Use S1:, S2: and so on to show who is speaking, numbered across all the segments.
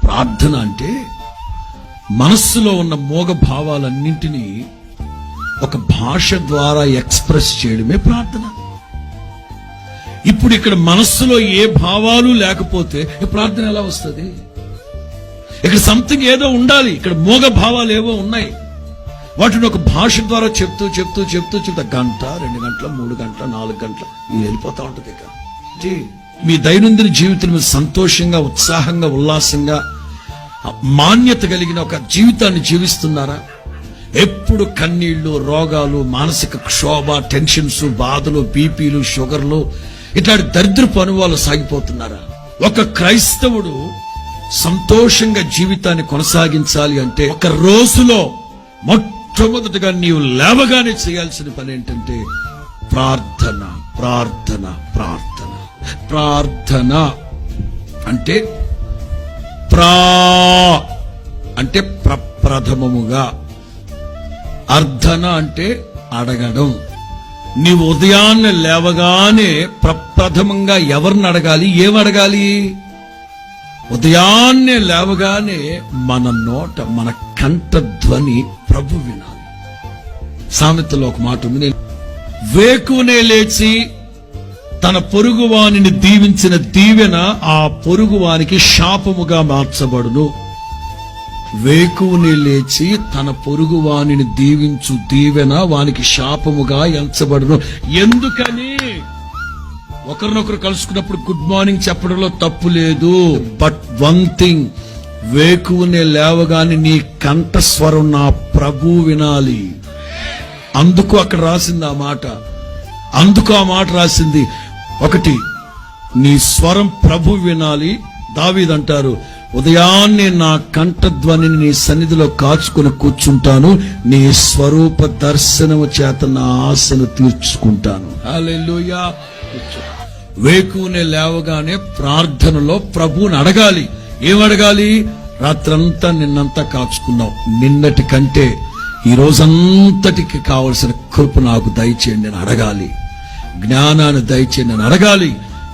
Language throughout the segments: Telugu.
S1: ప్రార్థన అంటే మనస్సులో ఉన్న మోగ భావాలన్నింటినీ ఒక భాష ద్వారా ఎక్స్ప్రెస్ చేయడమే ప్రార్థన. ఇప్పుడు ఇక్కడ మనస్సులో ఏ భావాలు లేకపోతే ప్రార్థన ఎలా వస్తుంది? ఇక్కడ సంథింగ్ ఏదో ఉండాలి. ఇక్కడ మోగ భావాలు ఏవో ఉన్నాయి, వాటిని ఒక భాష ద్వారా చెప్తూ గంట, 2 గంటల, 3 గంటల, 4 గంటల ఇది వెళ్ళిపోతా ఉంటుంది. ఇక మీ దైనందిన జీవితం మీద సంతోషంగా, ఉత్సాహంగా, ఉల్లాసంగా, మాన్యత కలిగిన ఒక జీవితాన్ని జీవిస్తున్నారా? ఎప్పుడు కన్నీళ్లు, రోగాలు, మానసిక క్షోభ, టెన్షన్స్, బాధలు, బీపీలు, షుగర్లు, ఇట్లాంటి దరిద్రపు అనుభవాలు సాగిపోతున్నారా? ఒక క్రైస్తవుడు సంతోషంగా జీవితాన్ని కొనసాగించాలి అంటే ఒక రోజులో మొట్టమొదటిగా నీవు లేవగానే చేయాల్సిన పని ఏంటంటే ప్రార్థన. ప్రార్థన ప్రార్థన ప్రార్థన అంటే అంటే ప్రప్రథమముగా, అర్థన అంటే అడగడం. నీవు ఉదయాన్నే లేవగానే ప్రప్రథమంగా ఎవరిని అడగాలి, ఏమడగాలి? ఉదయాన్నే లేవగానే మన నోట, మన కంఠ ధ్వని ప్రభు వినాలి. సామెతలో ఒక మాట ఉంది, వేకునే లేచి తన పొరుగువానిని దీవించిన దీవెన ఆ పొరుగువానికి శాపముగా మార్చబడును. వేకునే లేచి తన పొరుగువానిని దీవించు దీవెన వానికి శాపముగా ఎంచబడును. ఎందుకని? ఒకరినొకరు కలుసుకున్నప్పుడు గుడ్ మార్నింగ్ చెప్పడంలో తప్పు లేదు. బట్ వన్ థింగ్, వేకునే లేవగానే నీ కంఠస్వరం నా ప్రభు వినాలి. అందుకు అక్కడ రాసింది ఆ మాట. అందుకు ఆ మాట రాసింది. ఒకటి, నీ స్వరం ప్రభు వినాలి. దావీదు అంటారు, ఉదయాన్నే నా కంఠధ్వనిని నీ సన్నిధిలో కాచుకుని కూర్చుంటాను, నీ స్వరూప దర్శనము చేత నా ఆశను తీర్చుకుంటాను. హల్లెలూయా. వేకునే లేవగానే ప్రార్థనలో ప్రభువుని అడగాలి. ఏమడగాలి? రాత్రంతా నిన్నంతా కాచుకున్నావు, నిన్నటి కంటే ఈ రోజంతటికి కావలసిన కృప నాకు దయచేయండి నేను అడగాలి. జ్ఞానాన్ని దయచేయండి నేను అడగాలి.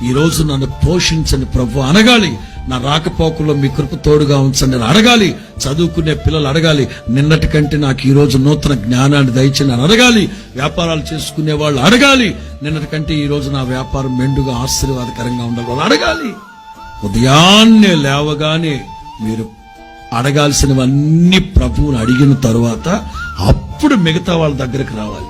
S1: ఈ రోజు నన్ను పోషించండి ప్రభు అనగాలి. నా రాకపోకల్లో మీ కృప తోడుగా ఉంచండి నేను అడగాలి. చదువుకునే పిల్లలు అడగాలి, నిన్నటి కంటే నాకు ఈ రోజు నూతన జ్ఞానాన్ని దయచేయండి అని అడగాలి. వ్యాపారాలు చేసుకునే వాళ్ళు అడగాలి, నిన్నటి కంటే ఈ రోజు నా వ్యాపారం మెండుగా ఆశీర్వాదకరంగా ఉండాలి వాళ్ళు అడగాలి. ఉదయాన్నే లేవగానే మీరు అడగాల్సినవన్నీ ప్రభువుని అడిగిన తరువాత అప్పుడు మిగతా వాళ్ళ దగ్గరకు రావాలి.